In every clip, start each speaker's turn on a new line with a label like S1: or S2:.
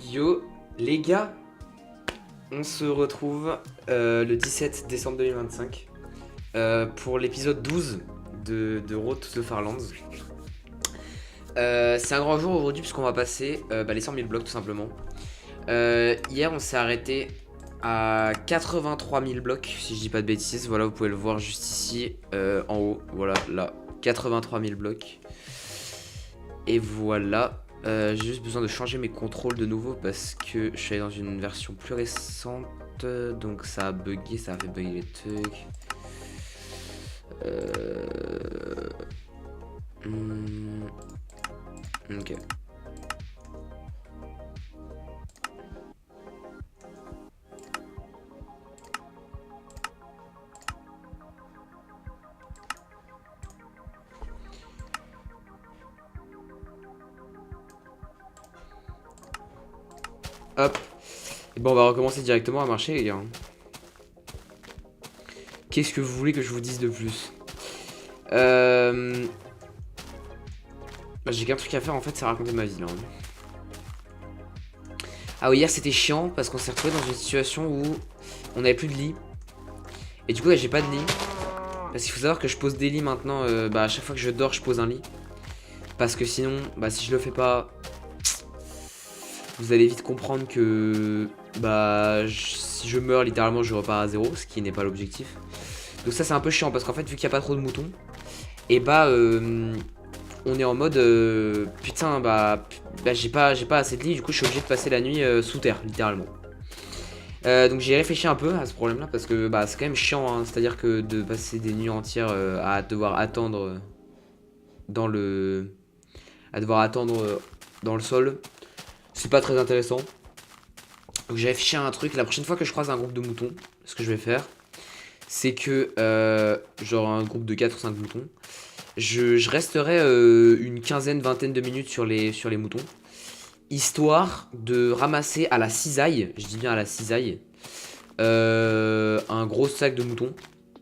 S1: Yo, les gars, on se retrouve le 17 décembre 2025 pour l'épisode 12 de Road to the Farlands. C'est un grand jour aujourd'hui puisqu'on va passer les 100 000 blocs tout simplement. Hier, on s'est arrêté à 83 000 blocs, si je dis pas de bêtises. Voilà, vous pouvez le voir juste ici en haut. Voilà, là, 83 000 blocs. Et voilà. J'ai juste besoin de changer mes contrôles de nouveau parce que je suis allé dans une version plus récente, donc ça a bugué, ça a fait bugger les trucs. Ok. Hop. Et bon, on va recommencer directement à marcher, les gars. Qu'est-ce que vous voulez que je vous dise de plus? J'ai qu'un truc à faire en fait, c'est raconter ma vie là. Ah oui, hier c'était chiant parce qu'on s'est retrouvé dans une situation où on n'avait plus de lit. Et du coup, là, j'ai pas de lit. Parce qu'il faut savoir que je pose des lits maintenant. À chaque fois que je dors, je pose un lit. Parce que sinon, si je le fais pas, vous allez vite comprendre que si je meurs littéralement, je repars à zéro, ce qui n'est pas l'objectif. Donc ça, c'est un peu chiant parce qu'en fait, vu qu'il n'y a pas trop de moutons, et on est en mode putain, j'ai pas assez de lit, du coup, je suis obligé de passer la nuit sous terre, littéralement. Donc j'ai réfléchi un peu à ce problème-là parce que c'est quand même chiant, hein, c'est-à-dire que de passer des nuits entières à devoir attendre dans le à devoir attendre dans le sol, c'est pas très intéressant. Donc j'ai réfléchi à un truc. La prochaine fois que je croise un groupe de moutons, ce que je vais faire, c'est que genre un groupe de 4 ou 5 moutons, je resterai une quinzaine, vingtaine de minutes sur les moutons, histoire de ramasser à la cisaille, je dis bien à la cisaille, un gros sac de moutons,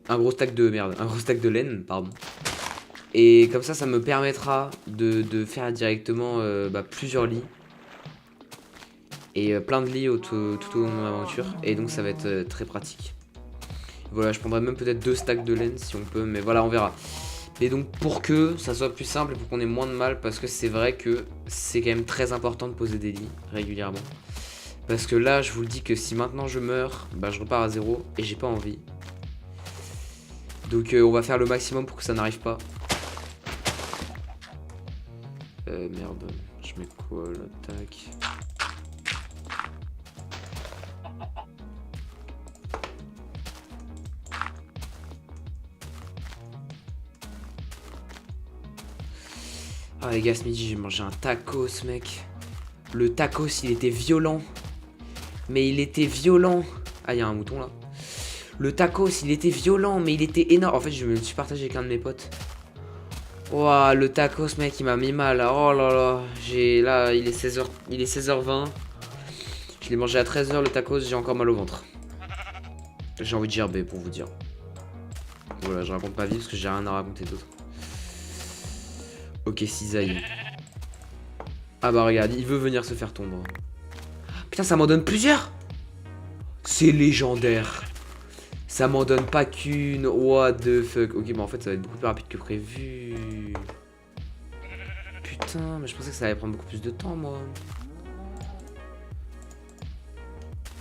S1: un gros stack de laine, pardon. Et comme ça me permettra de faire directement plusieurs lits. Et plein de lits tout au long de mon aventure. Et donc ça va être très pratique. Voilà, je prendrai même peut-être 2 stacks de laine si on peut. Mais voilà, on verra. Et donc pour que ça soit plus simple et pour qu'on ait moins de mal. Parce que c'est vrai que c'est quand même très important de poser des lits régulièrement. Parce que là, je vous le dis que si maintenant je meurs, je repars à zéro. Et j'ai pas envie. Donc on va faire le maximum pour que ça n'arrive pas. Merde, je mets quoi là? Tac. Ah les gars, ce midi j'ai mangé un tacos, mec. Le tacos, il était violent. Mais il était violent. Ah, il y a un mouton là. Le tacos, il était violent, mais il était énorme. En fait, je me le suis partagé avec un de mes potes. Ouah, le tacos, mec, il m'a mis mal. Oh là là. Là, il est 16h, il est 16h20. Je l'ai mangé à 13h le tacos, j'ai encore mal au ventre. J'ai envie de gerber pour vous dire. Voilà, je raconte pas vie parce que j'ai rien à raconter d'autre. Ok, cisaille. Ah bah regarde, il veut venir se faire tondre. Putain, ça m'en donne plusieurs. C'est légendaire. Ça m'en donne pas qu'une. What the fuck. Ok, en fait, ça va être beaucoup plus rapide que prévu. Putain, mais je pensais que ça allait prendre beaucoup plus de temps, moi.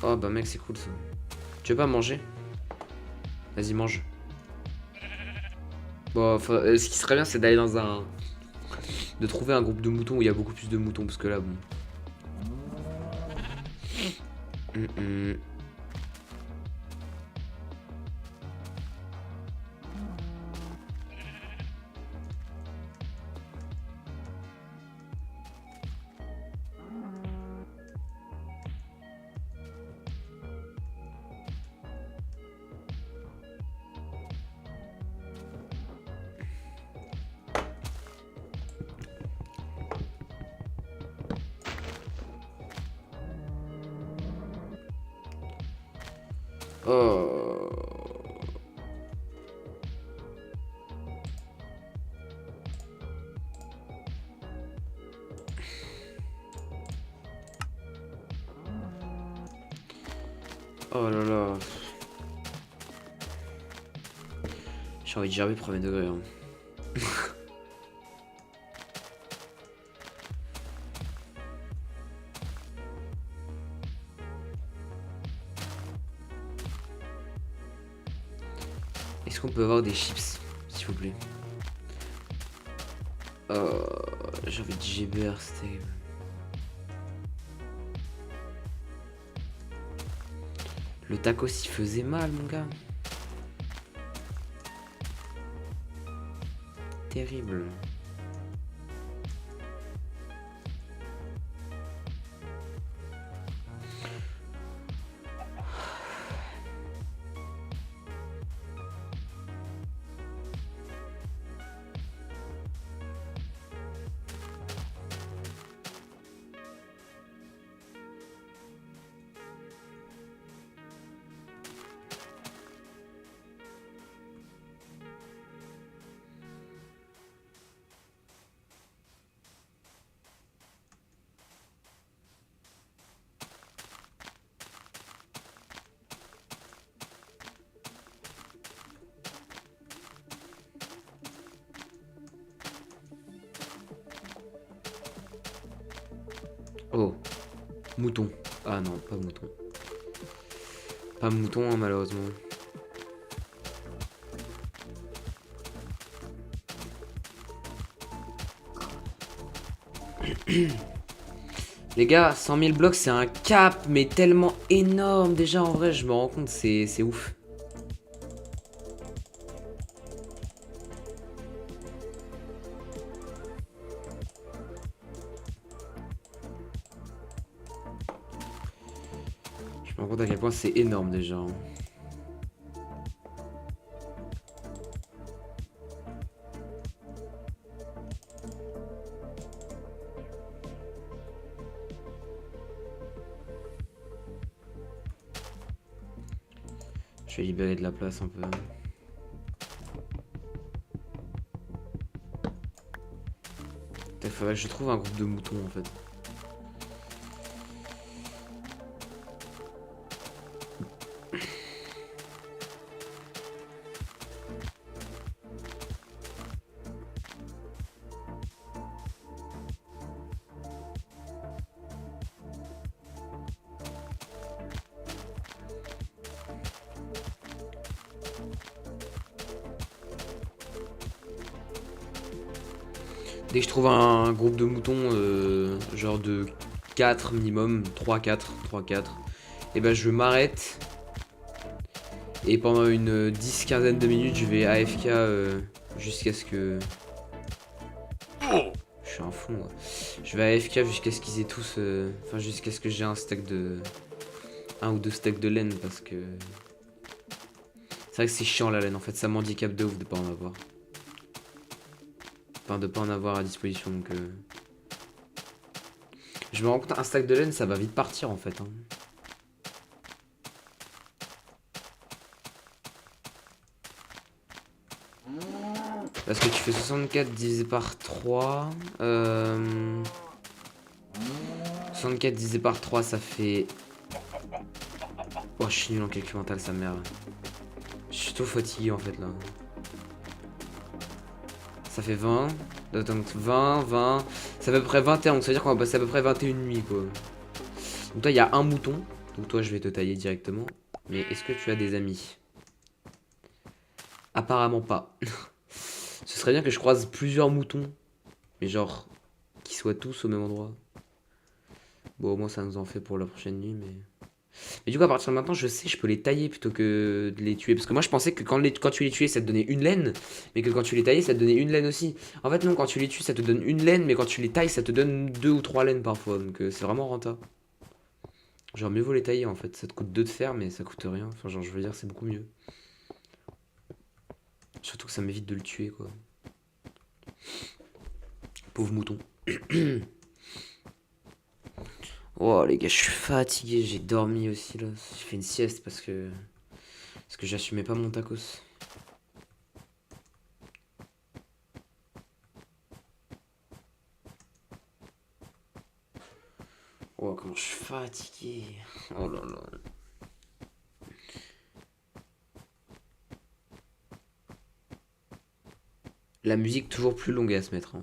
S1: Oh, bah, mec, c'est cool ça. Tu veux pas manger? Vas-y, mange. Bon, ce qui serait bien, c'est d'aller dans un. De trouver un groupe de moutons où il y a beaucoup plus de moutons, parce que là, bon. Oh. Oh là là. J'ai envie de gerber premier degré. Hein. Est-ce qu'on peut avoir des chips, s'il vous plaît? J'ai envie de G-Burst. Le tacos il faisait mal, mon gars. Terrible. Oh, mouton. Ah non, pas mouton. Pas mouton, hein, malheureusement. Les gars, 100 000 blocs, c'est un cap, mais tellement énorme. Déjà, en vrai, je me rends compte, c'est ouf. Je me rends compte à quel point c'est énorme, déjà. Hein. Je vais libérer de la place un peu. Il faudrait que je trouve un groupe de moutons en fait. Dès que je trouve un groupe de moutons, genre de 4 minimum, 3-4, et ben je m'arrête. Et pendant une 10-15 de minutes, je vais AFK jusqu'à ce que... Je suis un fou, moi. Je vais AFK jusqu'à ce qu'ils aient tous... Enfin, jusqu'à ce que j'ai un stack de... Un ou deux stacks de laine, parce que... C'est vrai que c'est chiant la laine, en fait, ça m'handicape de ouf de pas en avoir. Enfin, de pas en avoir à disposition, donc... Je me rends compte, un stack de laine, ça va vite partir, en fait. Hein. Parce que tu fais 64 divisé par 3. 64 divisé par 3, ça fait... Oh, je suis nul en calcul mental, sa mère. Je suis trop fatigué, en fait, là. Ça fait 20. Donc 20, 20. C'est à peu près 21. Donc ça veut dire qu'on va passer à peu près 21 nuits, quoi. Donc toi, il y a un mouton. Donc toi, je vais te tailler directement. Mais est-ce que tu as des amis? Apparemment pas. Ce serait bien que je croise plusieurs moutons. Mais genre, qu'ils soient tous au même endroit. Bon, au moins, ça nous en fait pour la prochaine nuit, mais... Mais du coup, à partir de maintenant, je sais, je peux les tailler plutôt que de les tuer. Parce que moi, je pensais que quand tu les tuais, ça te donnait une laine. Mais que quand tu les taillais, ça te donnait une laine aussi. En fait, non, quand tu les tues, ça te donne une laine. Mais quand tu les tailles, ça te donne 2 ou 3 laines parfois. Donc, c'est vraiment rentable. Genre, mieux vaut les tailler en fait. Ça te coûte 2 de fer, mais ça coûte rien. Enfin, genre, je veux dire, c'est beaucoup mieux. Surtout que ça m'évite de le tuer, quoi. Pauvre mouton. Oh, les gars, je suis fatigué. J'ai dormi aussi, là. J'ai fait une sieste parce que. Parce que j'assumais pas mon tacos. Oh, comment je suis fatigué. Oh là là. La musique toujours plus longue à se mettre. Hein.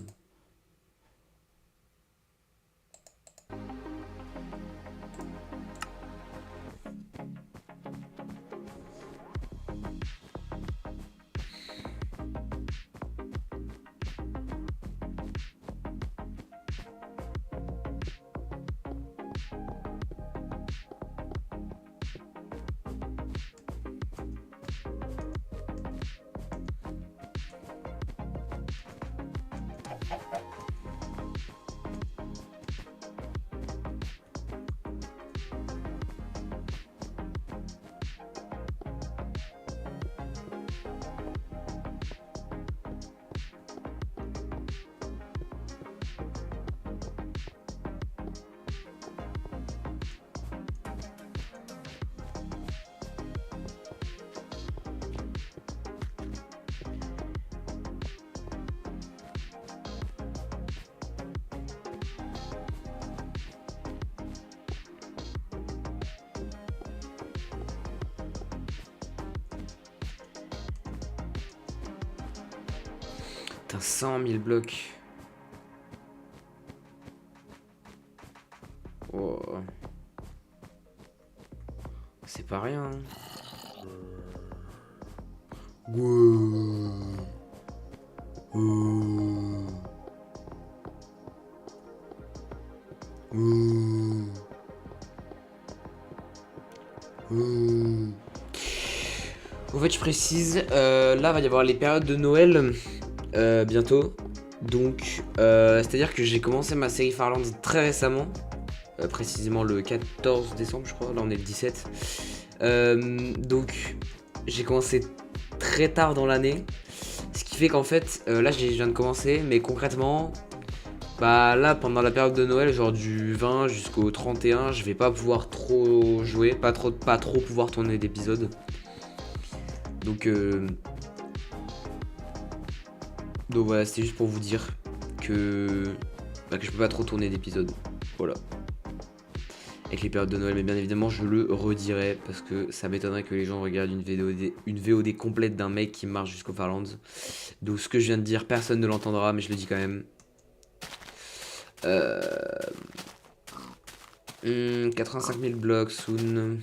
S1: Putain, 100 000 blocs. Oh. C'est pas rien. Hein. Ouais. En fait, je précise, là va y avoir les périodes de Noël bientôt. Donc, c'est-à-dire que j'ai commencé ma série Farland très récemment. Précisément le 14 décembre, je crois. Là, on est le 17. Donc, j'ai commencé très tard dans l'année. Ce qui fait qu'en fait, là, je viens de commencer. Mais concrètement, bah là, pendant la période de Noël, genre du 20 jusqu'au 31, je vais pas pouvoir trop jouer. Pas trop pouvoir tourner d'épisodes. Donc voilà, c'était juste pour vous dire que je peux pas trop tourner d'épisodes. Voilà. Avec les périodes de Noël, mais bien évidemment, je le redirai parce que ça m'étonnerait que les gens regardent une VOD complète d'un mec qui marche jusqu'au Farlands. Donc ce que je viens de dire, personne ne l'entendra, mais je le dis quand même. 85 000 blocs, soon.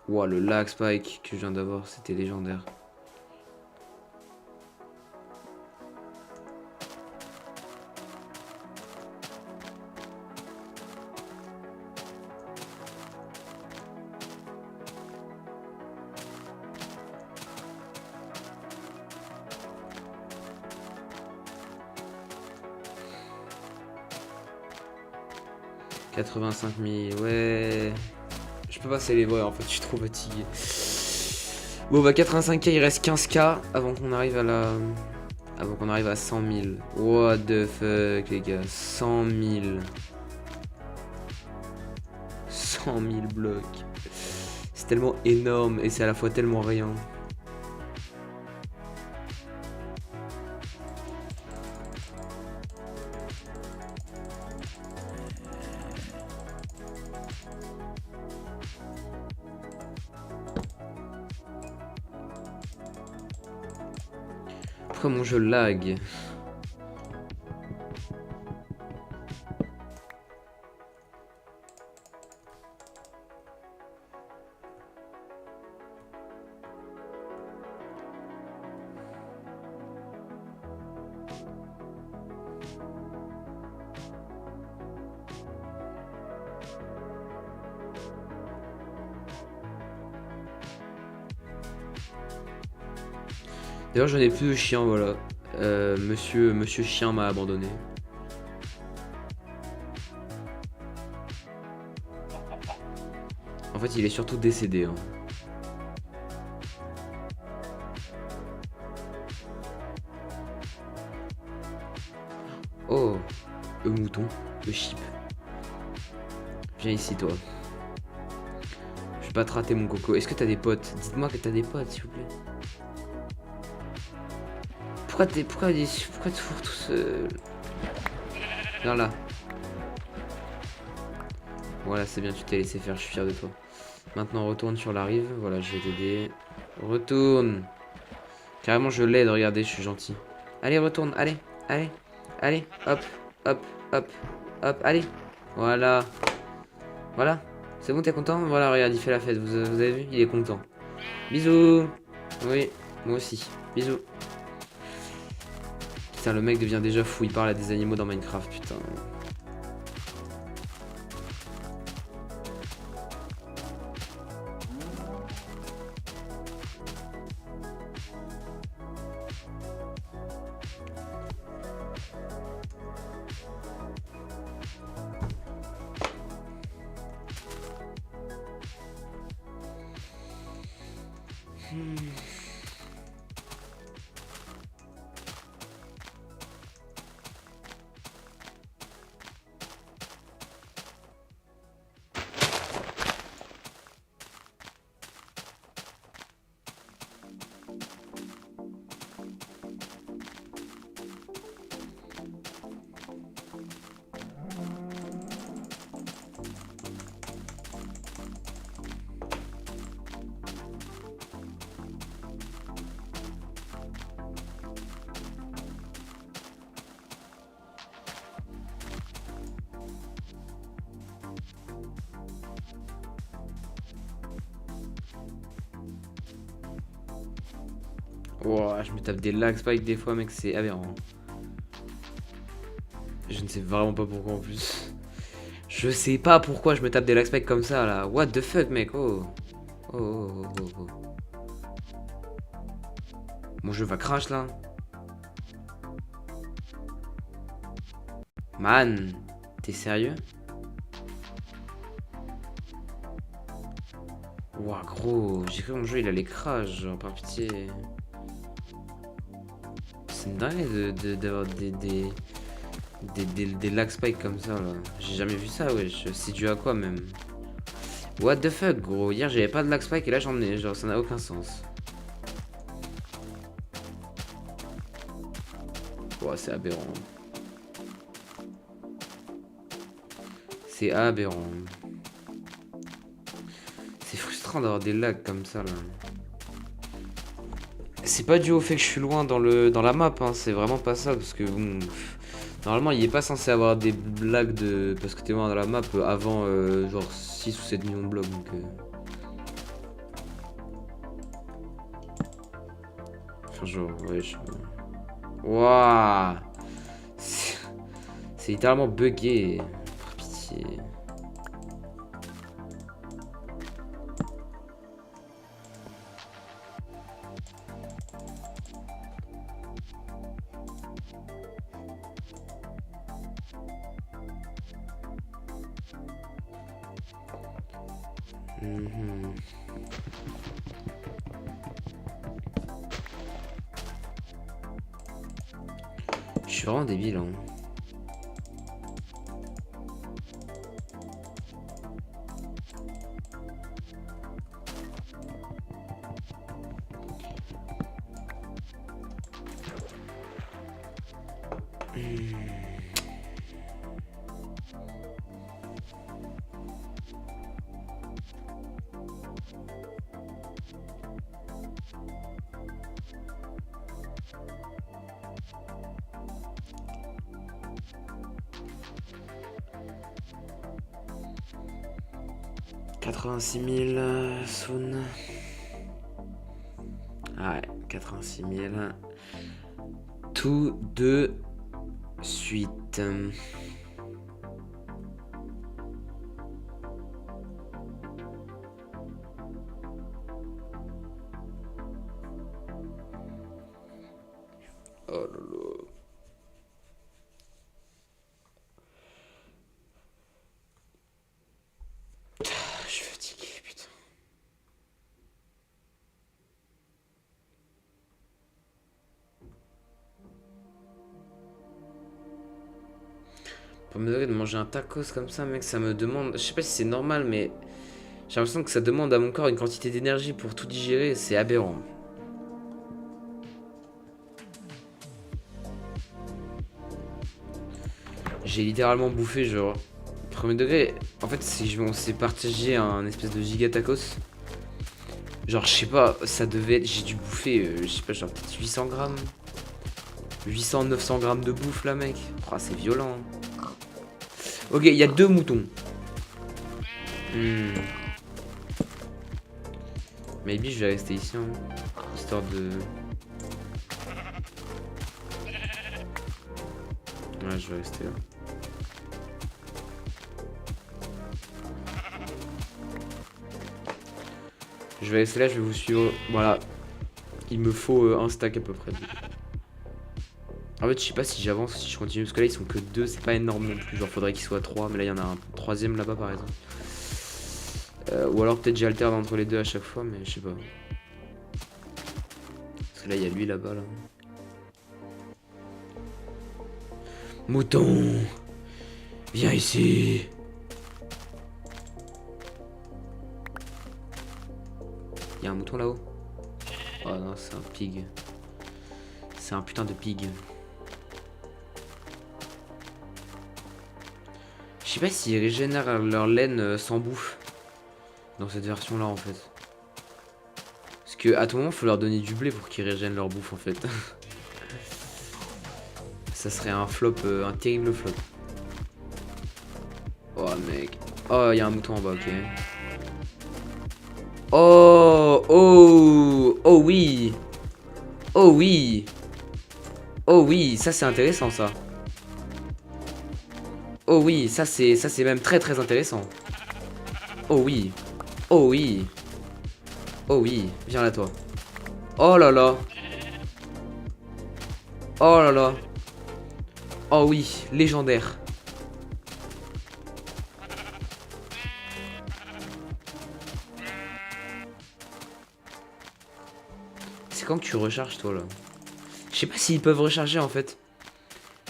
S1: Wow, le lag spike que je viens d'avoir, c'était légendaire. « 85 000, ouais... Je peux passer les voies en fait, je suis trop fatigué. Bon bah 85K, il reste 15K avant qu'on arrive à la... Avant qu'on arrive à 100 000. What the fuck les gars, 100 000. 100 000 blocs. C'est tellement énorme et c'est à la fois tellement rien. Pourquoi mon jeu lag? D'ailleurs j'en ai plus de chien, voilà. Monsieur chien m'a abandonné. En fait il est surtout décédé. Hein. Oh, le mouton, le sheep. Viens ici toi. Je vais pas te rater mon coco. Est-ce que t'as des potes? Dites-moi que t'as des potes s'il vous plaît. Pourquoi t'es toujours tout seul? Viens là. Voilà, c'est bien, tu t'es laissé faire, je suis fier de toi. Maintenant, retourne sur la rive. Voilà, je vais t'aider. Retourne. Carrément, je l'aide. Regardez, je suis gentil. Allez, retourne. Allez, allez, allez. Hop, hop, hop, hop. Allez. Voilà. Voilà. C'est bon, t'es content? Voilà, regarde, il fait la fête. Vous avez vu? Il est content. Bisous. Oui, moi aussi. Bisous. Putain, le mec devient déjà fou. Il parle à des animaux dans Minecraft, putain. Wow, je me tape des lag spikes des fois, mec, c'est aberrant. Je ne sais vraiment pas pourquoi en plus. Je sais pas pourquoi je me tape des lag spikes comme ça là. What the fuck, mec? Oh. Oh, oh, oh, oh, oh. Mon jeu va crash là. Man, t'es sérieux? Ouah, gros, j'ai cru que mon jeu il allait crash, genre par pitié. C'est une dingue d'avoir des lag spikes comme ça là. J'ai jamais vu ça, wesh. C'est dû à quoi même? What the fuck, gros? Hier j'avais pas de lag spike et là j'en ai, genre ça n'a aucun sens. Ouah, c'est aberrant. C'est aberrant. C'est frustrant d'avoir des lags comme ça là. C'est pas dû au fait que je suis loin dans la map, hein. C'est vraiment pas ça parce que bon, normalement il est pas censé avoir des lags de parce que t'es loin dans la map avant genre 6 ou 7 millions de blocs donc enfin genre ouais je... Waouh. C'est littéralement bugué. Par pitié. Je suis vraiment débile, hein. $86 000 soon. Ah ouais, 86 000. Tout de suite. Oh là là. Je suis fatigué, putain. Pour me donner de manger un tacos comme ça, mec, ça me demande. Je sais pas si c'est normal, mais j'ai l'impression que ça demande à mon corps une quantité d'énergie pour tout digérer. C'est aberrant. J'ai littéralement bouffé genre Premier degré, en fait, on s'est partagé un espèce de giga tacos. Genre, je sais pas, ça devait être. J'ai dû bouffer, je sais pas, genre peut-être 800 grammes. 800, 900 grammes de bouffe là, mec. Oh, c'est violent. Ok, il y a 2 moutons. Maybe je vais rester ici, hein, histoire de. Ouais, je vais rester là. Je vais rester là, je vais vous suivre. Voilà. Il me faut un stack à peu près. En fait, je sais pas si j'avance, si je continue, parce que là, ils sont que 2, c'est pas énorme non plus. Genre, faudrait qu'ils soient 3, mais là, il y en a un troisième là-bas, par exemple. Ou alors, peut-être j'alterne entre les deux à chaque fois, mais je sais pas. Parce que là, il y a lui là-bas, là. Mouton! Viens ici! Il y a un mouton là-haut? Oh non, c'est un pig. C'est un putain de pig. Je sais pas s'ils régénèrent leur laine sans bouffe. Dans cette version là en fait. Parce que à tout moment faut leur donner du blé pour qu'ils régènent leur bouffe en fait. Ça serait un flop, un terrible flop. Oh mec. Oh il y a un mouton en bas, ok. Oh oh oh oui. Oh oui. Oh oui, ça c'est intéressant ça. Oh oui, ça c'est même très très intéressant. Oh oui. Oh oui. Oh oui, viens là toi. Oh là là. Oh là là. Oh oui, légendaire. C'est quand que tu recharges toi là? Je sais pas s'ils peuvent recharger en fait.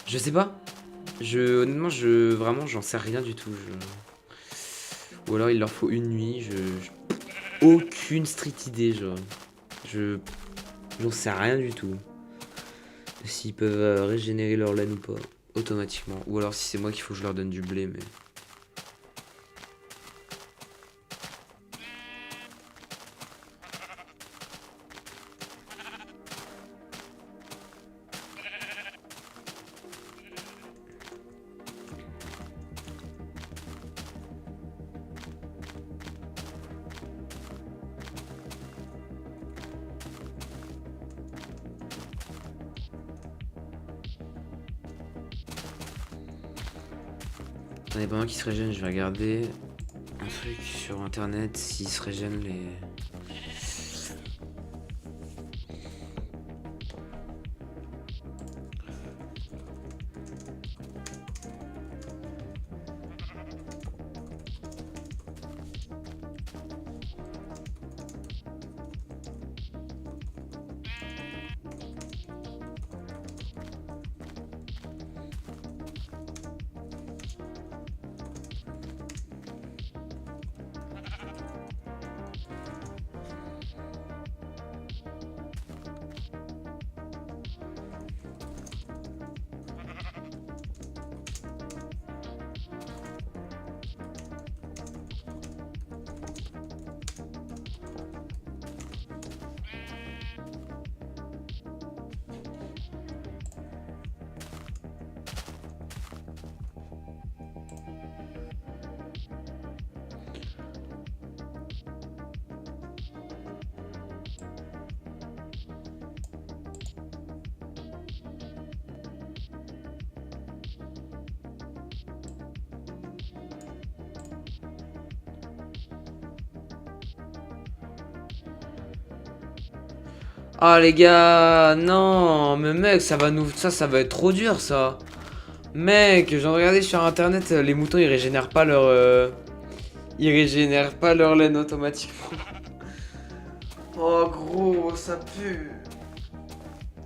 S1: Je sais pas. Honnêtement, vraiment, j'en sais rien du tout. Ou alors il leur faut une nuit. Aucune street idée, genre. J'en sais rien du tout. S'ils peuvent régénérer leur laine ou pas, automatiquement. Ou alors si c'est moi qu'il faut que je leur donne du blé, mais. Attendez, pendant qu'ils se régènent, je vais regarder un truc sur internet s'ils se régènent les. Ah les gars, non, mais mec, ça va être trop dur ça. Mec, j'ai regardé sur internet, les moutons ils régénèrent pas leur, ils régénèrent pas leur laine automatiquement. Oh gros, ça pue.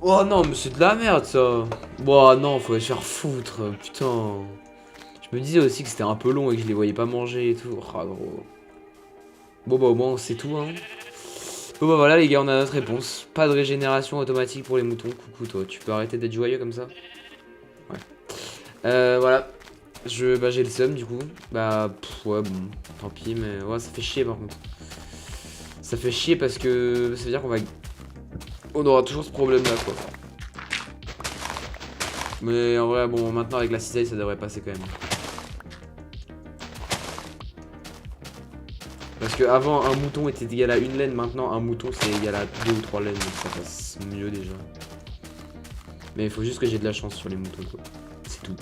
S1: Oh non, mais c'est de la merde ça. Oh non, faut se faire foutre, putain. Je me disais aussi que c'était un peu long et que je les voyais pas manger et tout. Ah gros. Bon bah au moins c'est tout hein. Bon bah voilà les gars, on a notre réponse. Pas de régénération automatique pour les moutons. Coucou toi, tu peux arrêter d'être joyeux comme ça? Ouais. Voilà. Bah j'ai le seum du coup. Bah ouais bon, tant pis mais ouais ça fait chier par contre. Ça fait chier parce que ça veut dire qu'on va... On aura toujours ce problème là quoi. Mais en vrai bon maintenant avec la cisaille ça devrait passer quand même. Parce que avant un mouton était égal à une laine, maintenant un mouton c'est égal à 2 ou 3 laines, donc ça passe mieux déjà. Mais il faut juste que j'ai de la chance sur les moutons quoi. C'est tout.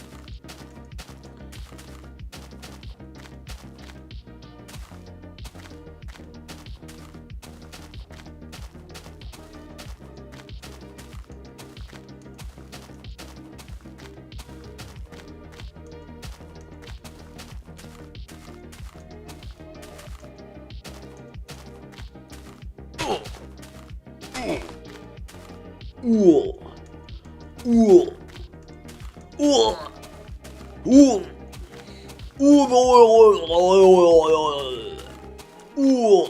S1: Ouh. Ouh. Ouh. Ouh. Ouh.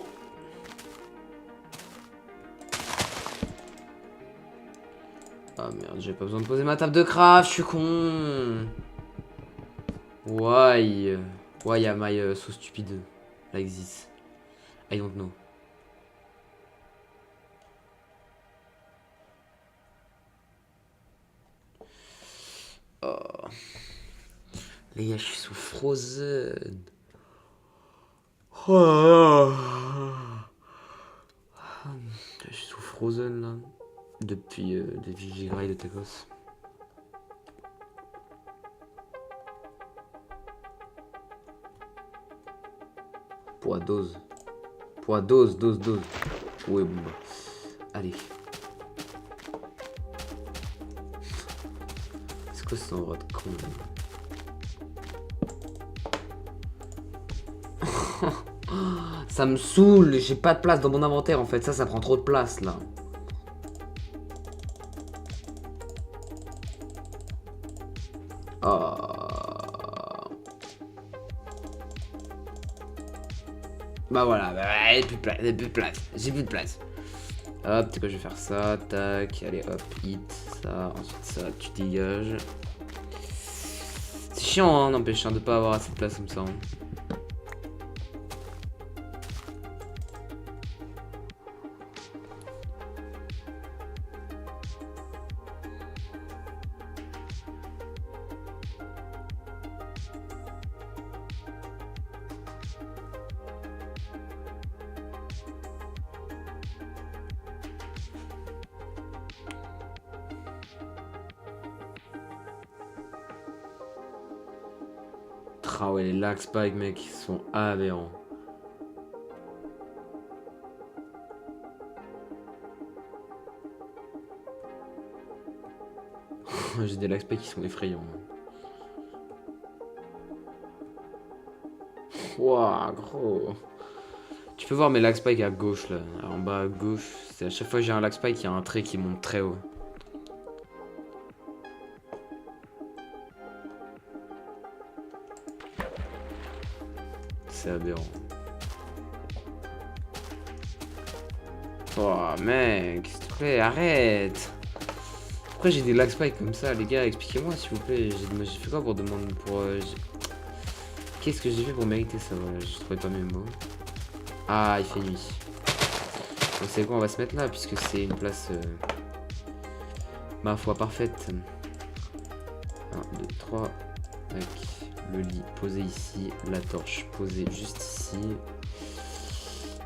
S1: Ah merde, j'ai pas besoin de poser ma table de craft, je suis con. Why? Why am I so stupid like this? I don't know. Oh. Les gars, je suis sous Frozen. Oh. Je suis sous Frozen là. Depuis que j'ai graillé de tacos. Poids dose. Poids dose. Ouais bon bah. Allez. C'est quoi ce endroit de con là? Ça me saoule, j'ai pas de place dans mon inventaire en fait, ça prend trop de place là. Oh. Bah voilà, bah, il n'y a plus de place, j'ai plus de place. Hop, tu sais quoi, je vais faire ça, tac, allez hop, hit, ça, ensuite ça, tu dégages. C'est chiant hein, n'empêche de pas avoir assez de place comme ça. Hein. Ah ouais, les lag spikes, mec, sont aberrants. J'ai des lag spikes qui sont effrayants. Wouah, gros. Tu peux voir mes lag spikes à gauche, là. En bas à gauche, c'est à chaque fois que j'ai un lag spike, il y a un trait qui monte très haut. C'est aberrant. Oh mec, s'il te plaît, arrête. Pourquoi j'ai des lag spikes comme ça, les gars? Expliquez-moi s'il vous plaît. J'ai fait quoi pour demander pour... Qu'est-ce que j'ai fait pour mériter ça? Voilà, je trouvais pas mes mots. Ah, il fait nuit. Vous savez quoi, on va se mettre là puisque c'est une place... ma foi parfaite. 1, 2, 3. Avec le lit posé ici, la torche posée juste ici.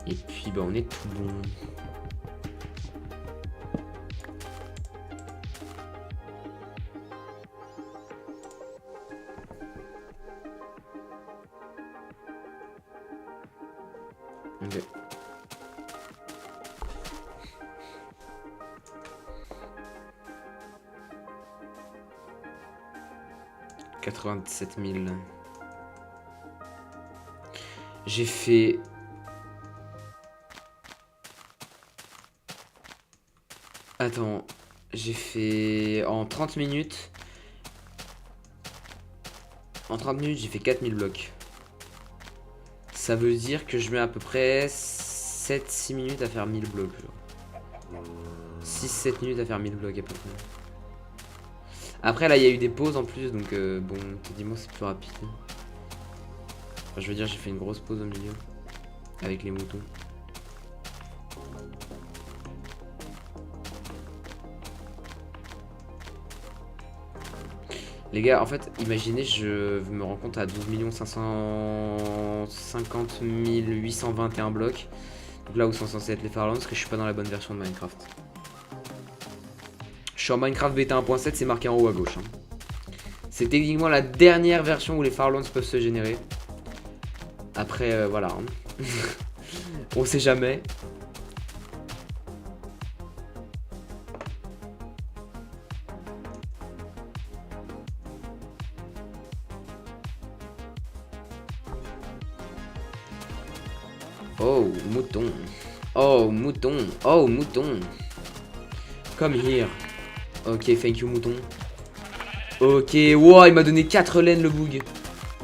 S1: Et puis bah on est tout bon. Ok. « 97 000. » J'ai fait... Attends, j'ai fait... En 30 minutes... En 30 minutes, j'ai fait 4000 blocs. Ça veut dire que je mets à peu près 7-6 minutes à faire 1000 blocs. 6-7 minutes à faire 1000 blocs à peu près. Après là il y a eu des pauses en plus donc bon dis-moi c'est plus rapide. Enfin, je veux dire j'ai fait une grosse pause au milieu avec les moutons. Les gars, en fait, imaginez, je me rends compte à 12 550 821 blocs. Donc là où sont censés être les Farlands, que je suis pas dans la bonne version de Minecraft. Je suis en Minecraft bêta 1.7, c'est marqué en haut à gauche. Hein. C'est techniquement la dernière version où les Farlands peuvent se générer. Après, voilà. Hein. On sait jamais. Oh, mouton. Oh, mouton. Oh, mouton. Come here. Ok, thank you, mouton. Ok, wow, il m'a donné 4 laines le bug.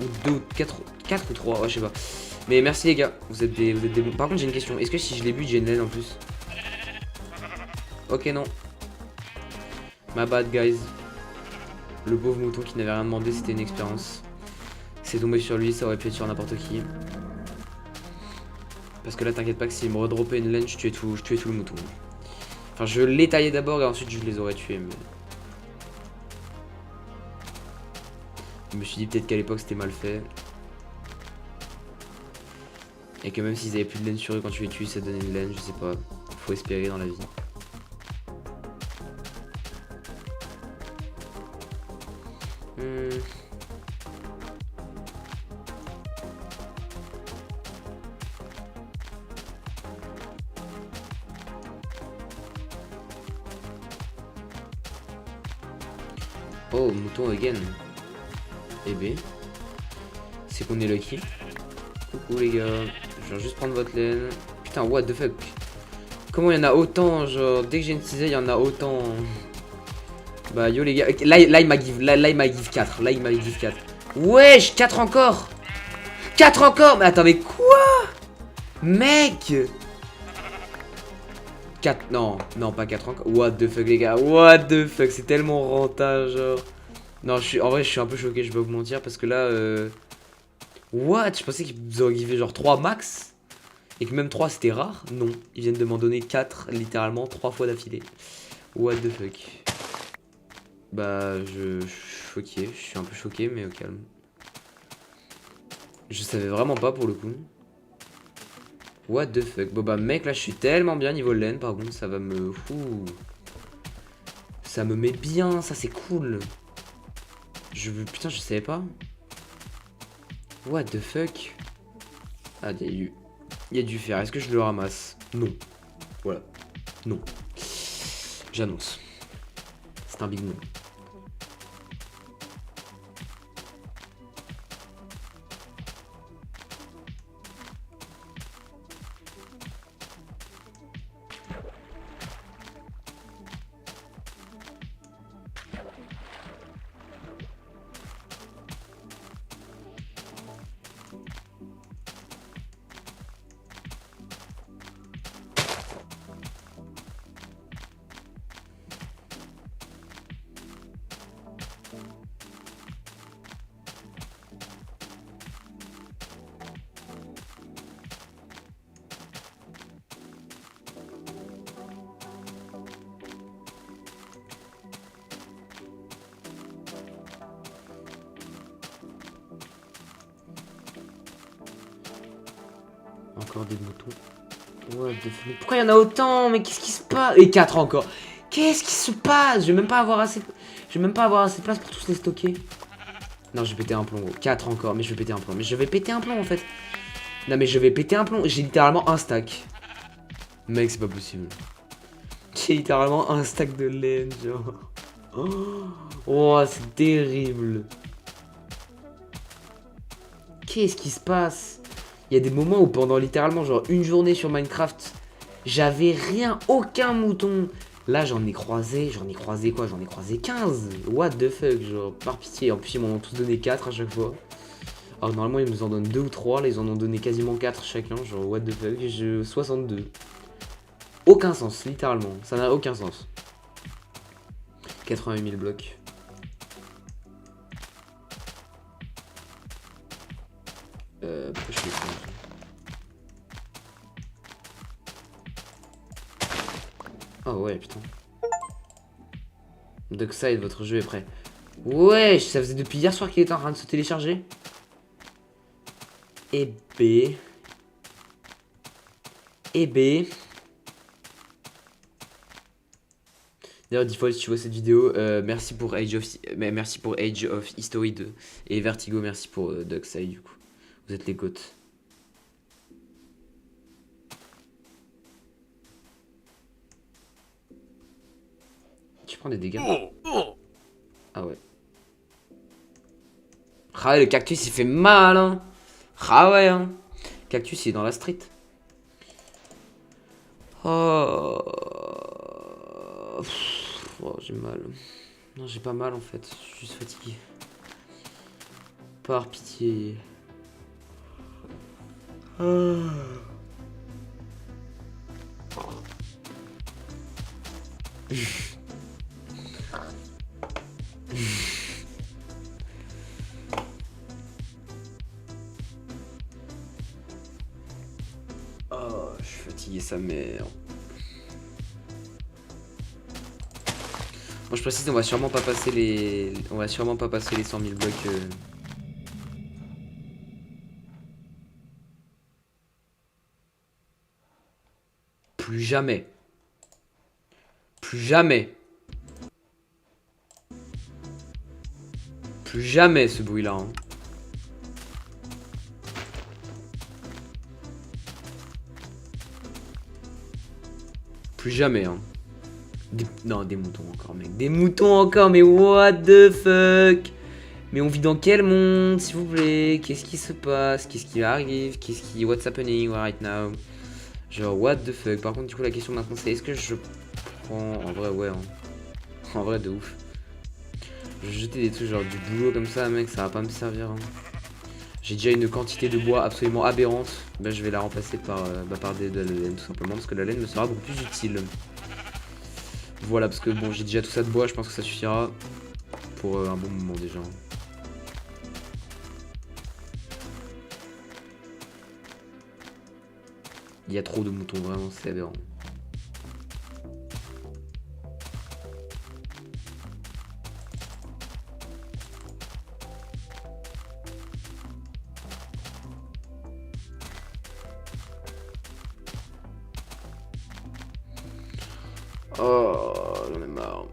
S1: Ou 2, 4 ou 3, ouais, je sais pas. Mais merci les gars, vous êtes des bons. Par contre, j'ai une question. Est-ce que si je les bute, j'ai une laine en plus? Ok, non. My bad, guys. Le pauvre mouton qui n'avait rien demandé, c'était une expérience. C'est tombé sur lui, ça aurait pu être sur n'importe qui. Parce que là, t'inquiète pas que s'il me redroppait une laine, je tuais tout le mouton. Enfin, je l'ai taillé d'abord et ensuite je les aurais tués. Mais... je me suis dit peut-être qu'à l'époque c'était mal fait. Et que même s'ils avaient plus de laine sur eux quand tu les tues, ça donnait une laine, je sais pas. Faut espérer dans la vie. Oh, mouton again. Eh ben, c'est qu'on est lucky. Coucou les gars, je viens juste prendre votre laine. Putain, what the fuck. Comment il y en a autant, genre, dès que j'ai une cisaille, il y en a autant. Bah yo les gars, là il m'a give, là il m'a give 4, là il m'a give 4. Wesh, 4 encore. 4 encore. Mais attends, mais quoi? Mec. 4, non, pas 4 encore. What the fuck les gars, what the fuck, c'est tellement rentable genre. Non, en vrai je suis un peu choqué, je vais vous mentir, parce que là what? Je pensais qu'ils auraient givé genre 3 max. Et que même 3 c'était rare. Non, ils viennent de m'en donner 4 littéralement 3 fois d'affilée. What the fuck. Bah je suis choqué, je suis un peu choqué mais au calme. Je savais vraiment pas pour le coup. What the fuck. Bon bah mec là je suis tellement bien niveau laine par contre ça va me... Ouh. Ça me met bien, ça c'est cool. Putain je savais pas. What the fuck. Ah il y a du fer, est-ce que je le ramasse? Non. Voilà. Non. J'annonce. C'est un big no. Encore des moutons. What the fuck. Pourquoi il y en a autant? Mais qu'est-ce qui se passe? Et 4 encore. Qu'est-ce qui se passe? Je vais même pas avoir assez de place pour tous les stocker. Non, je vais péter un plomb gros. 4 encore, mais je vais péter un plomb. Mais je vais péter un plomb en fait. Non mais je vais péter un plomb. J'ai littéralement un stack. Mec, c'est pas possible. J'ai littéralement un stack de laine, genre. Oh, c'est terrible. Qu'est-ce qui se passe? Il y a des moments où pendant littéralement genre une journée sur Minecraft, j'avais rien, aucun mouton. Là j'en ai croisé quoi? J'en ai croisé 15. What the fuck, genre par pitié. En plus ils m'en ont tous donné 4 à chaque fois. Alors normalement ils nous en donnent 2 ou 3, là ils en ont donné quasiment 4 chacun, genre what the fuck, j'ai 62. Aucun sens, littéralement, ça n'a aucun sens. 88 000 blocs. Pourquoi je fais ça? Oh ouais, putain. Dockside, votre jeu est prêt. Ouais, ça faisait depuis hier soir qu'il était en train de se télécharger. Et B. Et B. D'ailleurs, Default, si tu vois cette vidéo, merci pour Age of History 2. Et Vertigo, merci pour Dockside, du coup. Vous êtes les goats. Tu prends des dégâts? Ah ouais. Ah ouais, le cactus, il fait mal, hein. Ah ouais, hein. Cactus, il est dans la street. Oh. Oh, j'ai mal. Non, j'ai pas mal en fait. Je suis juste fatigué. Par pitié. Oh, je suis fatigué, sa mère. Bon, je précise, on va sûrement pas passer les 100 000 blocs. Plus jamais. Plus jamais. Plus jamais ce bruit-là. Hein. Plus jamais. Hein. Non, des moutons encore, mec. Des moutons encore, mais what the fuck? Mais on vit dans quel monde, s'il vous plaît? Qu'est-ce qui se passe? Qu'est-ce qui arrive? What's happening right now? Genre, what the fuck? Par contre, du coup, la question maintenant, c'est est-ce que je prends... En vrai, ouais. Hein. En vrai, de ouf. Je vais jeter des trucs, genre du boulot comme ça, mec, ça va pas me servir. Hein. J'ai déjà une quantité de bois absolument aberrante. Bah, je vais la remplacer par de la laine, tout simplement, parce que la laine me sera beaucoup plus utile. Voilà, parce que bon, j'ai déjà tout ça de bois, je pense que ça suffira pour un bon moment déjà. Il y a trop de moutons, vraiment, c'est aberrant. Oh, j'en ai marre.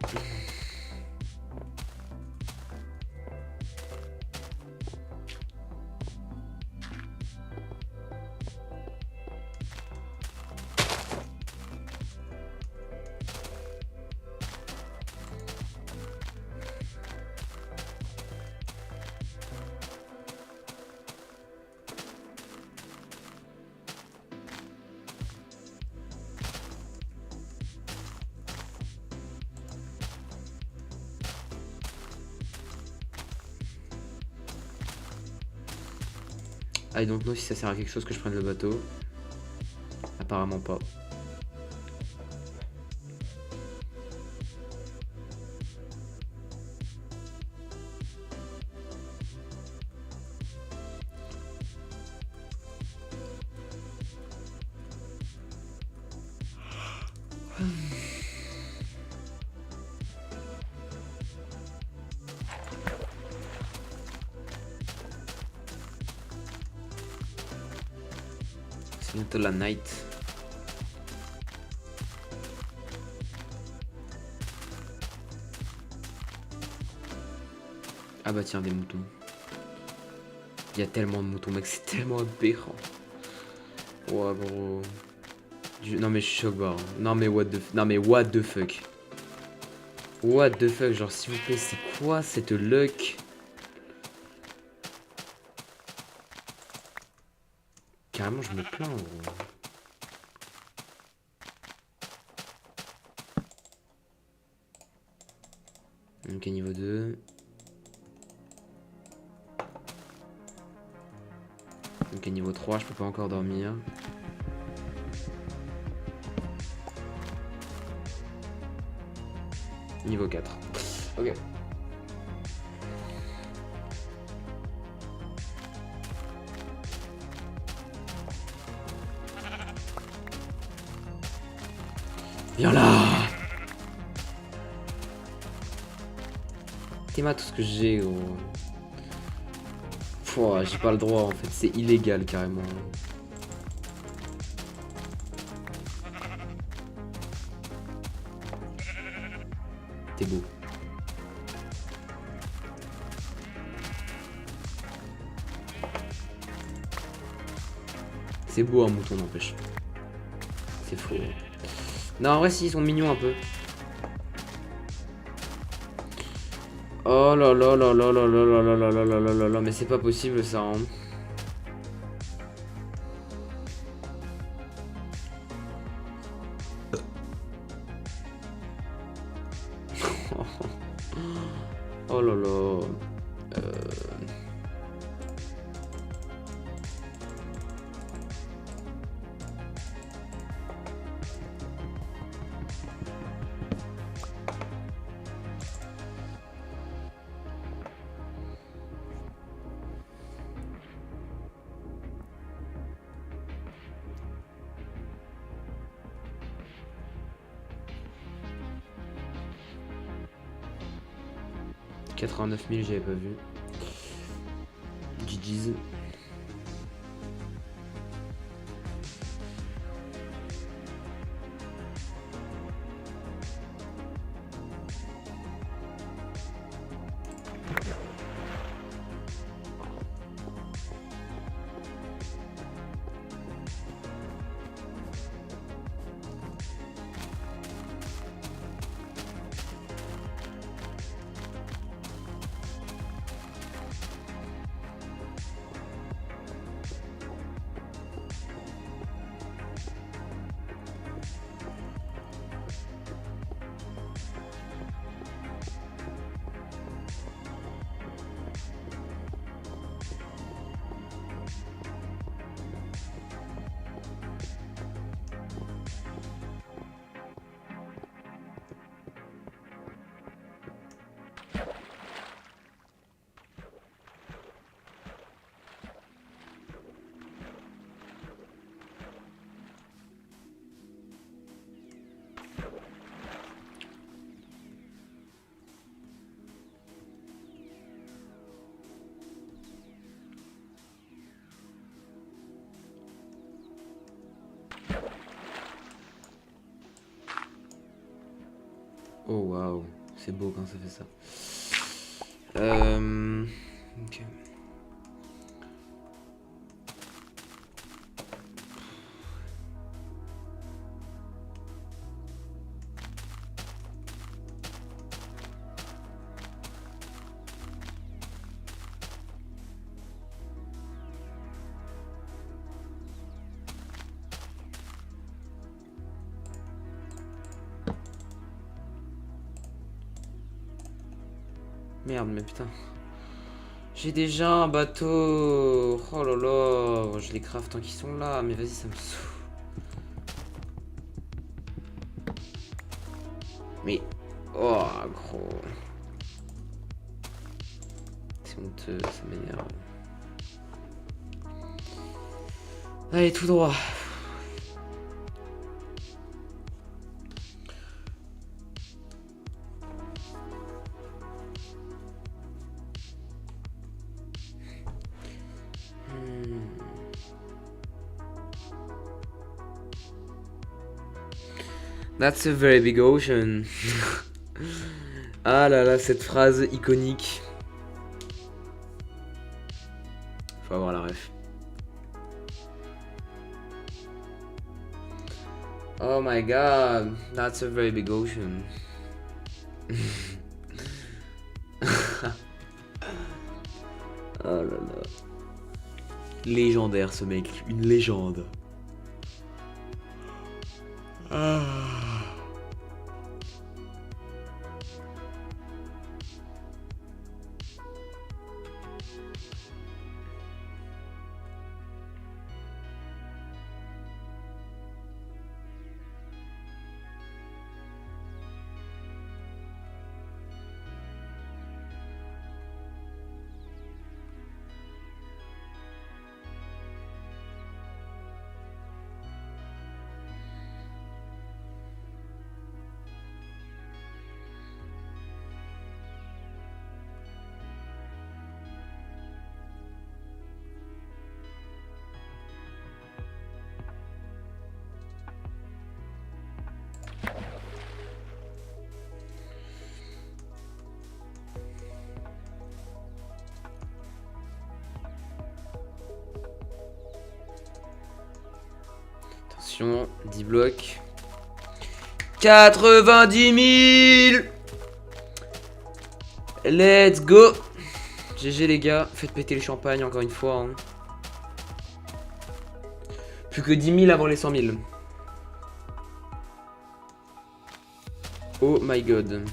S1: I don't know si ça sert à quelque chose que je prenne le bateau. Apparemment pas. C'est bientôt la night. Ah bah tiens, des moutons. Il y a tellement de moutons, mec, c'est tellement aberrant. Oh gros. Non mais je suis choc barre. Non mais what the fuck. What the fuck, genre s'il vous plaît, c'est quoi cette luck? Carrément, je me plains, gros. Ok, niveau 2. Ok, niveau 3, je peux pas encore dormir. Niveau 4. Ok. Viens là. T'es tout ce que j'ai, gros. Pouah, j'ai pas le droit en fait, c'est illégal carrément. T'es beau. C'est beau un mouton n'empêche. C'est faux. Non en vrai si ils sont mignons un peu. Oh là là là là là là là là là là là là là là, mais c'est pas possible ça hein. Oh là là. « 89 000 j'avais pas vu. GG's. Oh waouh, c'est beau quand ça fait ça. Ok. Merde, mais putain. J'ai déjà un bateau. Oh là là. Je les craft tant qu'ils sont là. Mais vas-y, ça me saoule. Mais. Oh, gros. C'est honteux, ça m'énerve. Allez, tout droit. That's a very big ocean. Ah là là, cette phrase iconique. Faut avoir la ref. Oh my god, that's a very big ocean. Oh là là. Légendaire ce mec, une légende. Ah. Attention, 10 blocs. 90 000. Let's go. GG les gars, faites péter les champagnes encore une fois. Hein. Plus que 10 000 avant les 100 000. Oh my god.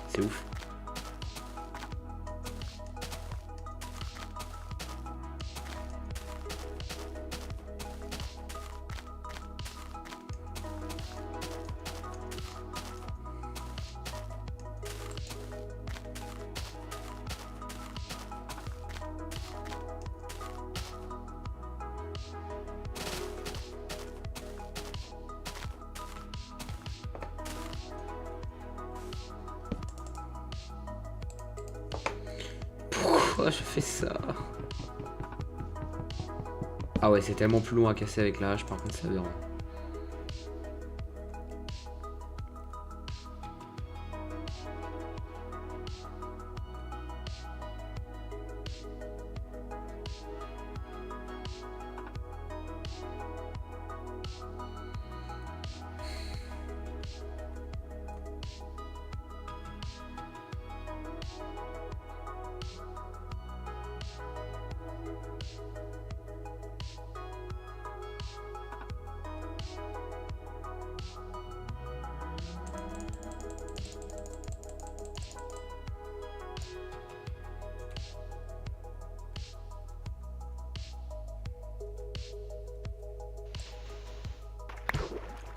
S1: C'est ouf. Pourquoi je fais ça? Ah ouais, c'est tellement plus long à casser avec la hache, par contre, ça verra.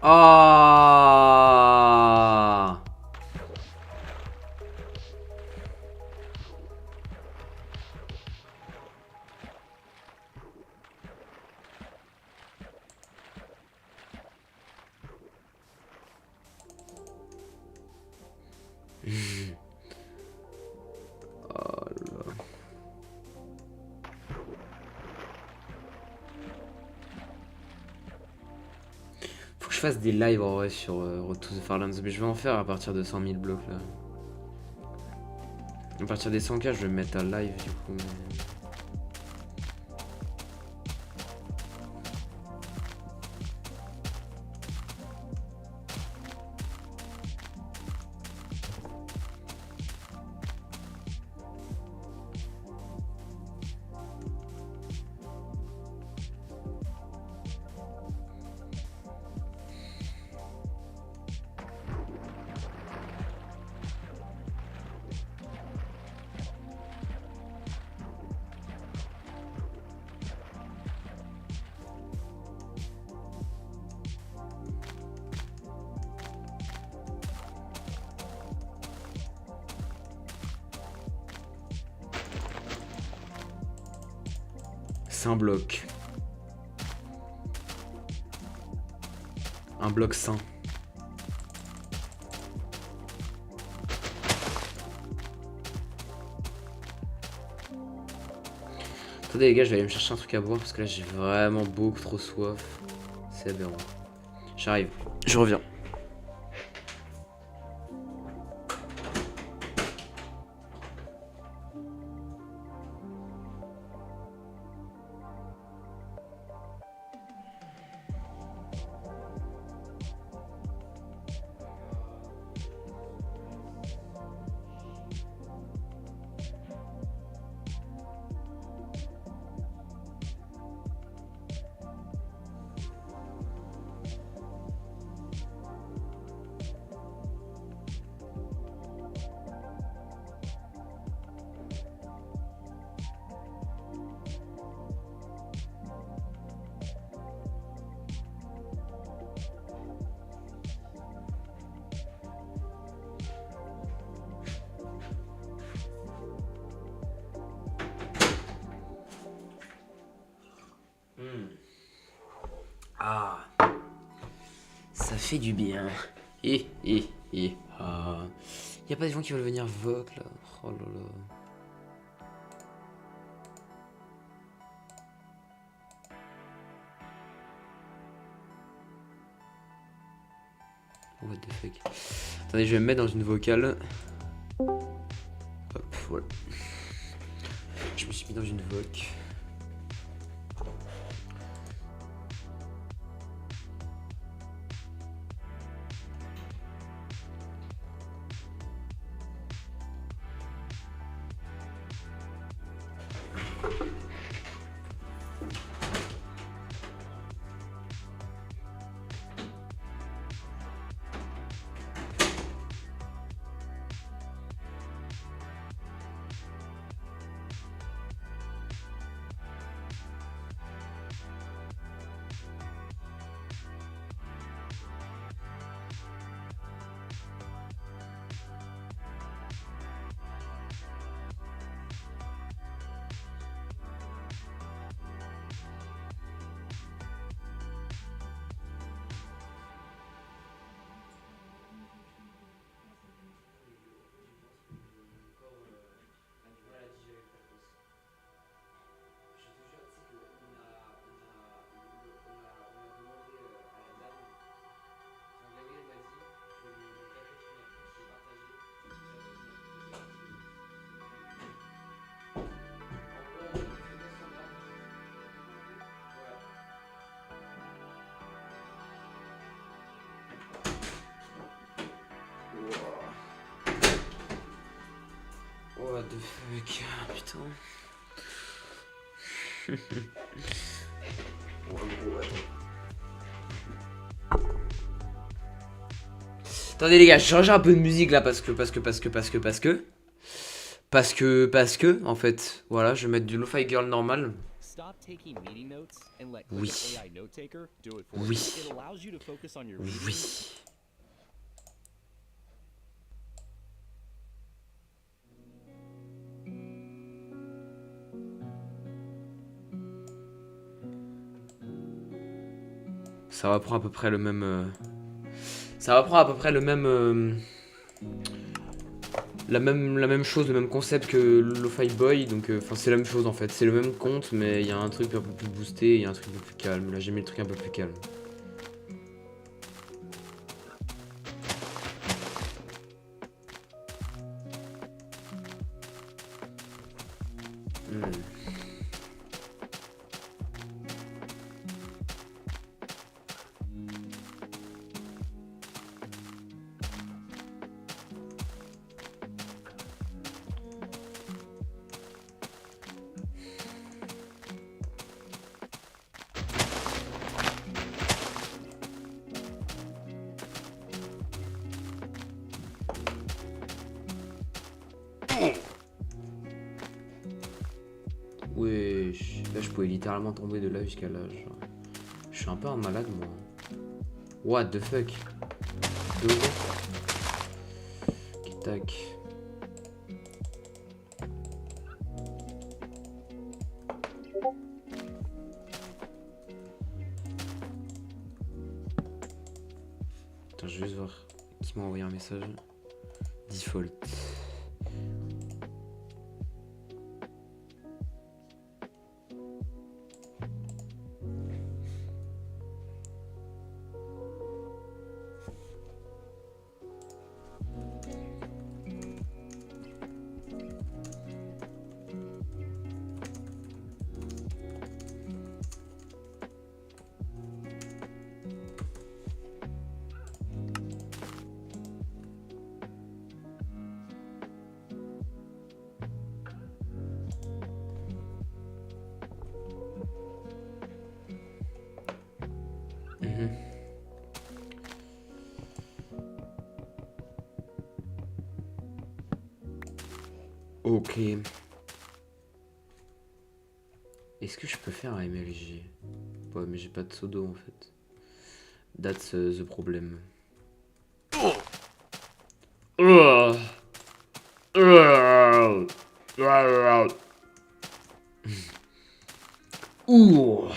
S1: Ah. Oh là. Faut que je fasse des lives en vrai sur Road to the Farlands, mais je vais en faire à partir de 100 000 blocs là. À partir des 100K, je vais me mettre à live du coup. Mais... C'est un bloc. Un bloc sain. Attendez les gars, je vais aller me chercher un truc à boire parce que là j'ai vraiment beaucoup trop soif. C'est aberrant. J'arrive, je reviens. Ah, ça fait du bien. Ah. Y a pas des gens qui veulent venir vote là. Oh là là. What the fuck. Attendez, je vais me mettre dans une vocale. Hop, voilà. Je me suis mis dans une voc. What the fuck, putain. Attendez les gars, je change un peu de musique là parce que en fait, voilà, je vais mettre du Lo-Fi Girl normal. Oui. Oui. Oui. Ça reprend à peu près le même... Ça reprend à peu près le même... la même chose, le même concept que Lo-Fi Boy, donc enfin c'est la même chose en fait, c'est le même compte mais il y a un truc un peu plus boosté, il y a un truc un peu plus calme, là j'ai mis le truc un peu plus calme. Wesh, là je pouvais littéralement tomber de là jusqu'à là, genre. Je suis un peu un malade moi. What the fuck. Ok, tac. Attends, je vais juste voir qui m'a envoyé un message. Default. Ok. Est-ce que je peux faire un MLG? Ouais, mais j'ai pas de pseudo en fait. That's the problem. Ouh.